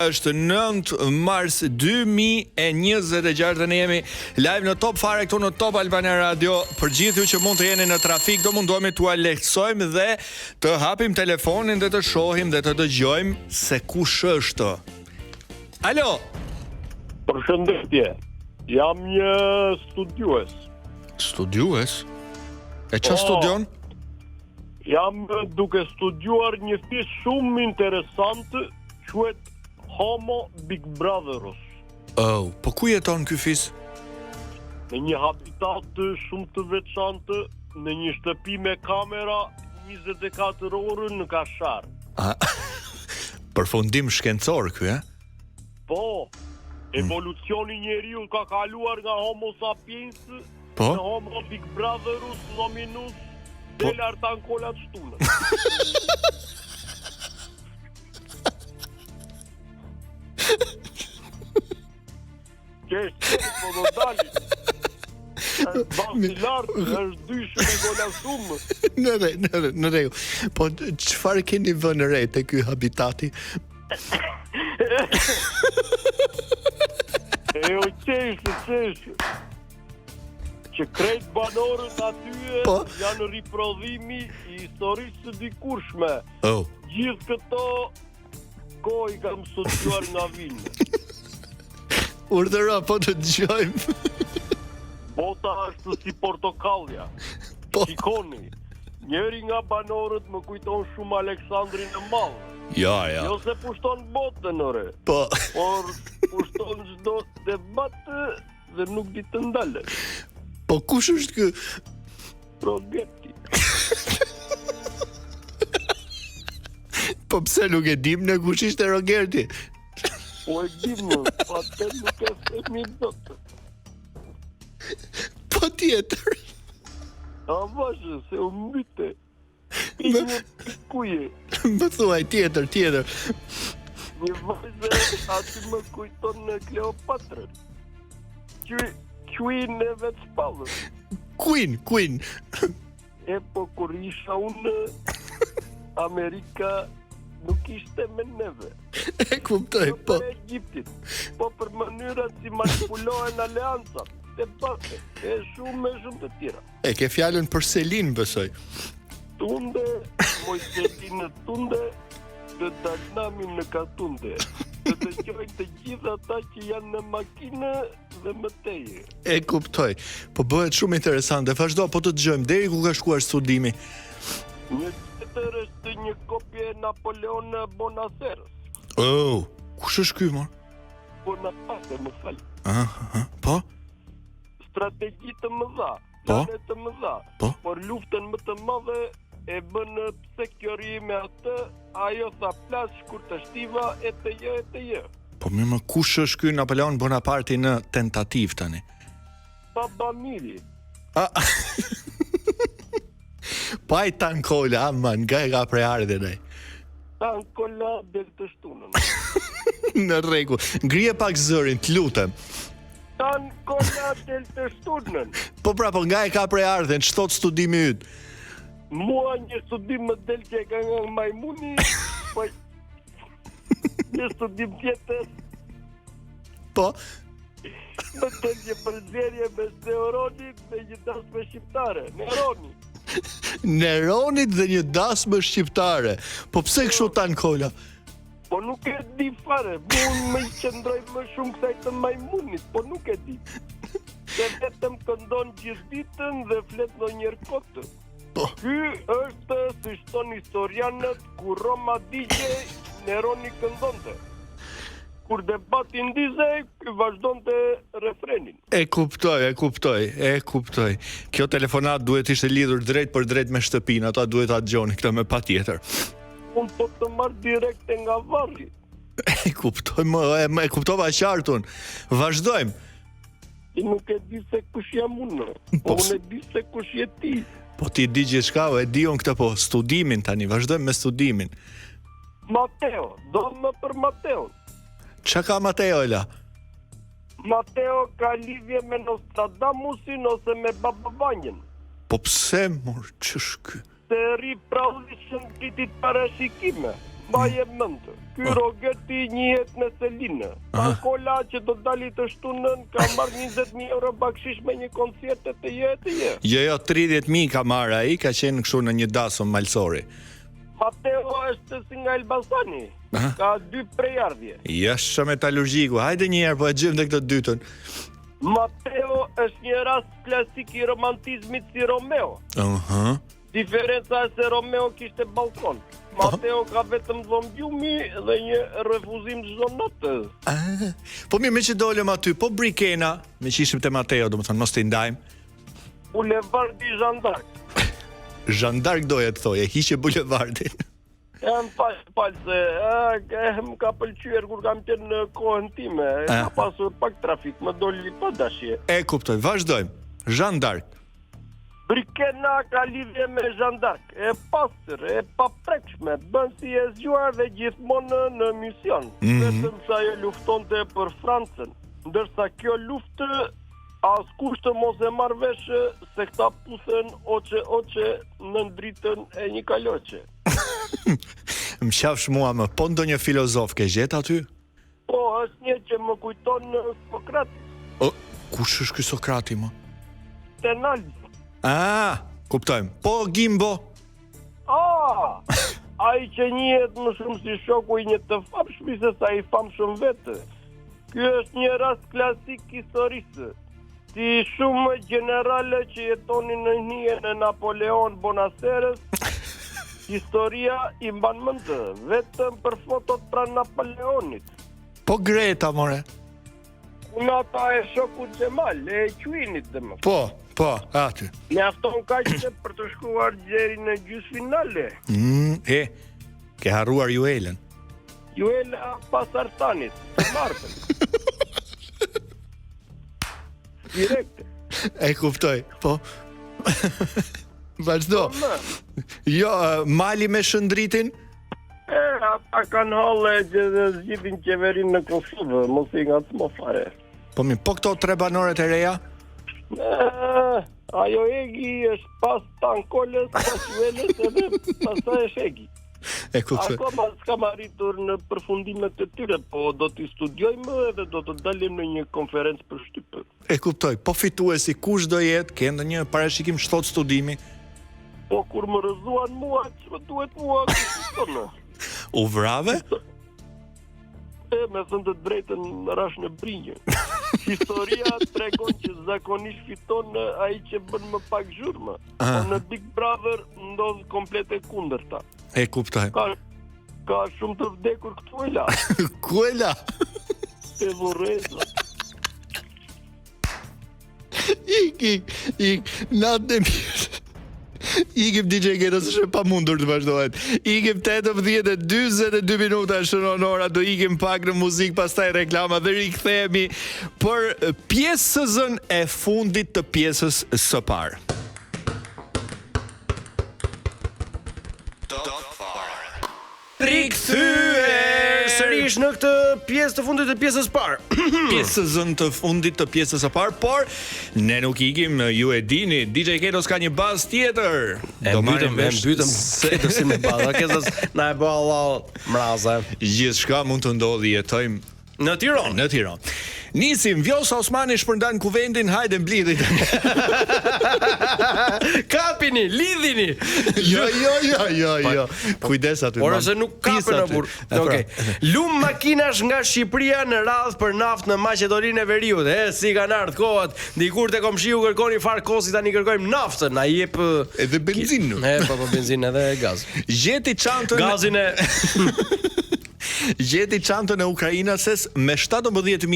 Është 9 mars 2026 dhe ne jemi live në Top Fare këtu në Top Albania Radio. Për gjithë ju që mund të jeni në trafik, do mundohemi t'u lehtësojmë dhe të hapim telefonin dhe të shohim dhe të dëgjojmë se kush është. Alo. Përshëndetje. Jam një studiues. Studiues? E çfarë studion? Jam duke studiuar një fish shumë interesant, quhet Homo Big Brotherus. Oh, po ku jeton ky fis? Në një habitat shumë të veçantë, në një shtëpi me kamera 24 orë në Kashar. Përfundim shkencor ky, a? Po, evolucioni njeriu ka kaluar nga Homo sapiens Po? në Homo Big Brotherus nominus del artan kolat shtunë. Kështë, po do dali. Basi lartë, është dyshë me gola shumë. Në rregull. Po çfarë keni vënë re te ky habitati? Qeshë. Që krejt banorët aty janë riprodhimi i historisë së dikurshme. Oh. Gjithë këto kohë i kam studiuar nga vinë. Urdhëro, po të dëgjojmë. Bota është si portokallja. Po. Shikoni, njëri nga banorët më kujton shumë Aleksandrin e Madh. Ja. Jo se pushton botën, ore. Po. Por pushton çdo debat dhe nuk di të ndalet. Po kush është ky? Rogeti. Po pse nuk e dim ne kush ishte Rogerti? Po e dim, atë nuk e themi dot. Po tjetër. A vazhë, se u mbyte. Një kuje. Më thuaj tjetër. Një vajzë aty më kujton në Kleopatrën. Queen e vetë spallës. Queen. E po kur isha unë, Amerika nuk ishte me neve. E kuptoj, po. Për Egjiptit, po për mënyrat si manipulohen aleancat, debate, e shumë të tjera. E ke fjalën për Selin, besoj. Tunde, Mojselinë tunde, të dalnamin në katunde. Të dëgjojnë të gjithë ata që janë në makinë dhe më teje. E kuptoj. Po bëhet shumë interesante. Vazhdo, po të dëgjojmë deri ku ka shkuar studimi. Një tjetër është një kopje Napoleon Bonacerës. Oh, kush është ky, mor? Bonaparte, më fal. Po? Strategji të mëdha, Po? plane të mëdha. Po? Por luftën më të madhe e bën pse kjo ri me atë, ajo tha plas kur të shtiva e të jë. Po mirë, më kush është ky Napoleon Bonaparte në tentativë tani? Babamiri. Pa i tankola, aman, nga e ka prej ardhe nej. Tankola del të shtunën. Në rregull. Ngrije pak zërin, të lutem. Tankola del të shtunën. Po po nga e ka prej ardhen, ç'thot studimi yt? Mua një studim më del që e ka nga majmuni, po një studim tjetër, Po? më del një përzierje me Neronit dhe një dasme shqiptare. Neronit dhe një dasmë shqiptare. Po pse kështu tankola? Po nuk e di fare, unë më i qëndroj më shumë kësaj të majmunit, po nuk e di. Se vetëm këndon gjithë ditën dhe flet ndonjëherë kotë. Po. Ky është, si shton historianët, kur Roma digje, Neroni këndonte. Kur debati ndizej, ky vazhdonte refrenin. E kuptoj. Kjo telefonat duhet ishte lidhur drejt për drejt me shtëpinë, ata duhet ta dëgjoni këtë me patjetër. Unë po të marr direkte nga varri. E kuptova qartun. Vazhdojmë. Ti nuk e di se kush jam unë, po unë e di se kush je ti. Po ti di gjithçka, e di unë këtë po, studimin tani, vazhdojmë me studimin. Mateo, do më për Mateon. Çka ka Mateo la? Mateo ka lidhje me Nostradamusin ose me Baba Vanjën. Po pse, mor, ç'është ky? Se ri praudhishëm kritit parashikime. Mbaje mend. Ky Rogeti njihet me Selinë. Kola që do dali të shtunën ka marrë 20.000 euro bakshish me një koncert të jetë. Jo, 30.000 ka marrë ai, ka qenë kështu në një dasëm malsori. Mateo është si nga Elbasani. Ka 2 prejardhje. Jashtë metalurgjiku. Hajde një herë, po e gjym dhe këtë dytën. Mateo është një rast klasik i romantizmit si Romeo. Diferenca është se Romeo kishte balkon. Mateo ka vetëm dhombjumi dhe një refuzim çdo natë. Po mirë, me që dolëm aty, po brikena, me që ishim te Mateo, do më thënë, mos të ndajmë. Bulevardi Jeanne d'Arc. Jeanne d'Arc doja të thoje, hiqe bulevardin. Jam falë se më ka pëlqyer kur kam qenë në kohën time. Ka pasur pak trafik, më doli pa dashje. E kuptoj, vazhdojmë. Jeanne d'Arc. Brikena ka lidhje me Jeanne d'Arc, e pastër, e paprekshme, bën si e zgjuar dhe gjithmonë në mision. Vetëm sa ajo luftonte për Francën, ndërsa kjo luftë askush të mos e marrë vesh se këta pusën oqe në dritën e një kaloqe. Më qafsh mua më, po ndonjë filozof ke gjet aty? Po, është një që më kujton Sokrati. Kush është ky Sokrati më? Tenaldi. Kuptojmë. Po Gimbo? Ai që njihet më shumë si shoku i një të famshëm se sa i famshëm vetë. Ky është një rast klasik historisë. Si shumë generale që jetonin në hijen e Napoleon Bonaceres, historia i mban mend vetëm për fotot pranë Napoleonit. Po Greta, more. Kunata e shokut Xhemal, e Quinit dhe më. Po, aty. Mjafton kaq për të shkuar deri në gjysmëfinale. Ke harruar Juelën. Juela pas Artanit, të martën. Direkt. E kuptoj, po. Vazhdo. Jo, mali me Shëndritin? Ata kanë hallë që zgjidhin qeverinë në Kosovë, mos i ngacmo fare. Po mi, po këto 3 banoret e reja? Ajo Egi është pas Tankolës, pas Juelës edhe pastaj është Egi. E kuptoj. Akoma s'kam arritur në përfundimet e tyre, po do t'i studiojmë edhe do të dalim në një konferencë për shtypë. E kuptoj. Po fituesi kush do jetë? Ke ndonjë parashikim shtot studimi? Po kur më rëzuan mua, ç'më duhet mua këtu? U vrave? Me thënë të drejtën rash në brinjë. Historia tregon që zakonisht fiton ai që bën më pak zhurmë. Po në Big Brother ndodh komplet e kundërta. E kuptoj. Ka shumë të vdekur këtu e la. Ku e la? E vorreza. Ik, natë e mirë. Ikim DJ Getos është pa mundur të vazhdohet. Ikim 18:42 minuta shënon ora, do ikim pak në muzikë, pastaj reklama dhe rikthehemi për pjesën e fundit të pjesës së parë. Rikthyer sërish në këtë pjesë të fundit të pjesës parë. Pjesën të fundit të pjesës së parë, por ne nuk ikim, ju e dini, DJ Ketos ka një bazë tjetër. Do mbytëm Ketosin me bazë. Ketos na e bë Allah mraza. Gjithçka mund të ndodhi, jetojmë në Tiranë. Nisim, Vjosa Osmani shpërndan kuvendin, hajde mblidhit. Kapini, lidhini. Jo. Kujdes aty. Por se nuk kapen në burr. Okej. Lum makinash nga Shqipëria në radhë për naftë në Maqedoninë e Veriut. Si kanë ardhur kohat, dikur te komshiu kërkoni farkosi, tani kërkojmë naftën, na jep edhe benzinë. Po benzinë edhe gaz. Gjeti çantën. Gazin e Gjeti çantën e Ukrainasës me $17.000.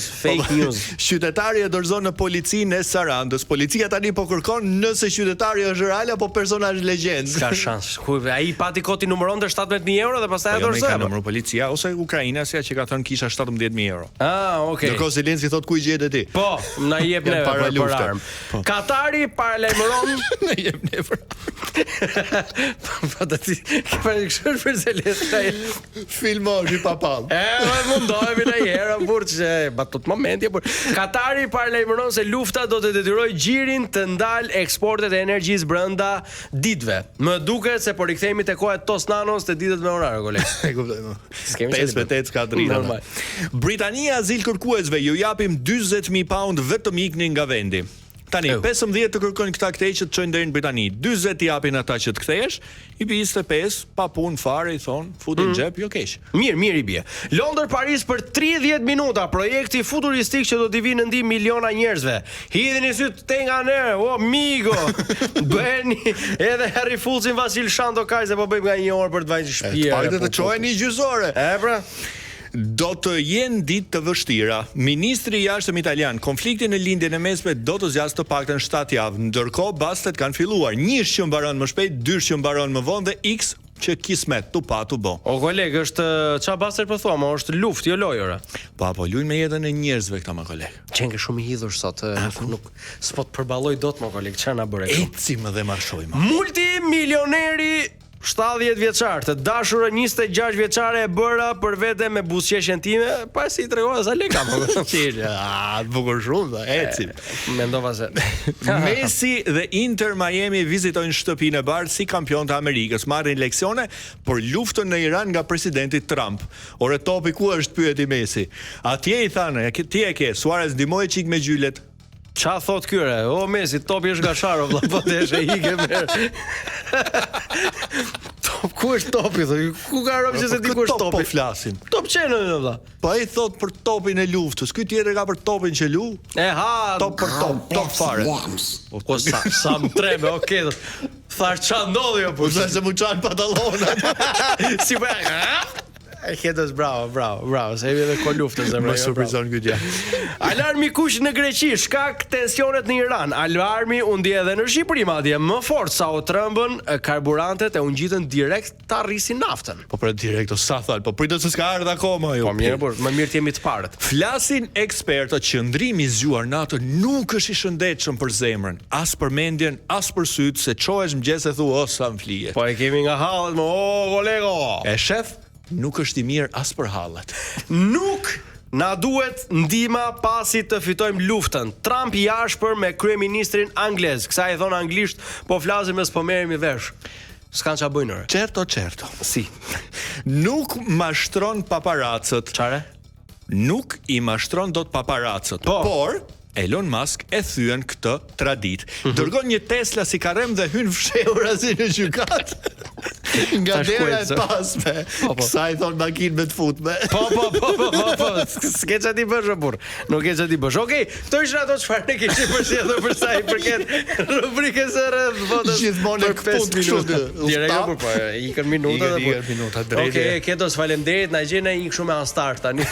Fake news. Qytetari e dorëzon në policinë e Sarandës. Policia tani po kërkon nëse qytetari është real apo personazh legjendë. Ka shans. Ai pati koti numëronte €17.000 dhe pastaj e dorëzoi. Ka numër policia ose Ukrainasja që ka thënë kisha €17.000. Okay. Ndërkohë Zelenski thot ku i gjetë ti? Po, na jep ne për armë. Katari paralajmëron na jep ne për. Po ti ke parë kështu për Zelenski. filmosh I papall. Mundohemi në herë burr që batut momenti por Katari paralajmëron se lufta do të detyrojë gjirin të ndal eksportet e energjisë brenda ditëve. Më duket se po rikthehemi te koha e Tosnanos te ditët me orar, koleg. E kuptoj. 5-8 ka drita. Britania azil kërkuesve ju japim 40.000 pound vetëm ikni nga vendi. Tani 15 të kërkojnë këta kthej që të çojnë deri në Britani. 40 I japin ata që të kthehesh, I 25 pa punë fare I thon, futin xhep, jo keq. Mirë I bie. Londër Paris për 30 minuta, projekti futuristik që do t'i vinë në ndihmë miliona njerëzve. Hidheni syt te nga ne, o migo. Bëni edhe Harry Fulcin Vasil Shando kaj se po bëjmë nga 1 orë për të vajtë shtëpi. Pak të çojeni gjyqësore. Pra. Do të jenë ditë të vështira. Ministri I jashtëm italian, konflikti në lindjen e mesme do të zgjasë të paktën 7 javë. Ndërkohë bastet kanë filluar. Njësh që mbaron më shpejt, dysh që mbaron më vonë dhe X që kismet tu pa tu bo. O koleg, është ç'a baster po thua, ma është luftë, jo lojë ora. Po luajnë me jetën e njerëzve këta më koleg. Qenë shumë I hidhur sot, nuk s'po të përballoj dot më koleg, ç'a na bëre këtu. Ecim dhe marshojmë. Multimilioneri 70 vjeçar, të dashurë 26 vjeçare e bëra për vete me buzëqeshjen time, pasi I tregova sa lekë kam. Bukur shumë, ecim. Mendova se Messi dhe Inter Miami vizitojnë shtëpinë e bardhë si kampion të Amerikës, marrin leksione për luftën në Iran nga presidenti Trump. Ore topi ku është, pyeti Messi. Atje I thanë, ti e ke, Suarez ndihmoi çik me gjylet. Qa thot kyre? O Messi, topi është Gasharo, vlla, po deshe ike merë. Top, ku është topi? Ku ka rëmë që se di ku është topi? Po flasim. Top qenë, vlla. Po ai thot për topin e luftës. Ky tjetër ka për topin që lu. Top për top fare. Po sa më treme, okay. Thash qa ndodhi jo, po se mu çan pantallonat. Si po. Hedos bravo, se jemi edhe ko luftën zemra. Më surprizon ky gjë. Alarmi kuq në Greqi, shkak tensionet në Iran. Alarmi u ndje edhe në Shqipëri, madje më fort sa u trembën karburantet e u ngjitën direkt ta rrisin naftën. Po për direkt o sa thal, po pritet se s'ka ardhur akoma jo. Po mirë, por më mirë të jemi të parët. Flasin ekspertët që ndrimi I zgjuar natën nuk është I shëndetshëm për zemrën, as për mendjen, as për syt, se çohesh mëngjes e thu o sa më flije. Po e kemi nga hallet, o kolego. E shef, nuk është I mirë as për hallet. Nuk na duhet ndihma pasi të fitojmë luftën. Trump I ashpër me kryeministrin anglez. Kësa I thon anglisht, po flasim e s'po merremi vesh. S'kan qa bëjnë ore. Certo. Si. Nuk mashtron paparacët. Çare? Nuk I mashtron dot paparacët. Por Elon Musk e thyen këtë tradit. Dërgon një Tesla si karrem dhe hyn fshehur azi në gjykat. Nga dera e pasme. Kësaj thon makinë me të futme. Po. S'ke qa ti bësh, burr. Nuk ke qa ti bësh. Okej, këto ishin ato çfarë ne kishim përsëritur për sa I përket rubrikës së rreth votës. Gjithmonë për 5 minuta. Direkt po, ikën minutat drejtë. Okej, Ketos, faleminderit. Na gjen ai kështu me Anstar tani.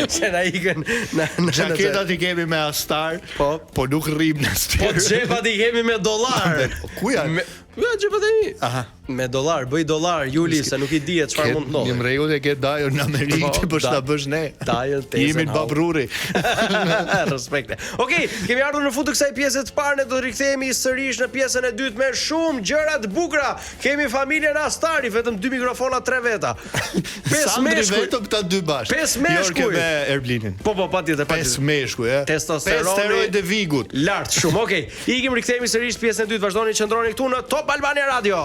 Se na ikën në Jaketat I kemi me Astar, po nuk rrim në stir. Po xhepat I kemi me dollar. Ku janë? Ja, xhepat e mi. Aha. Me dollar, bëj dollar, Juli, se nuk I dihet çfarë mund të ndodhë. Në rregull e ke dajon në Amerikë për ta bësh ne. Dajon tezën. Jemi në babruri. Respekte. Okej, kemi ardhur në fund të kësaj pjese të parë, ne do të rikthehemi sërish në pjesën e dytë me shumë gjëra të bukura. Kemi familjen Astari, vetëm 2 mikrofona, 3 veta. 5 meshkuj vetëm këta 2 bashkë. 5 meshkuj. Jo me Erblinin. Po, patjetër. 5 meshkuj, Testosteroni. 5 steroid e vigut. Lart shumë. Okej, ikim rikthehemi sërish pjesën e dytë. Vazhdoni të qëndroni këtu në Top Albania Radio.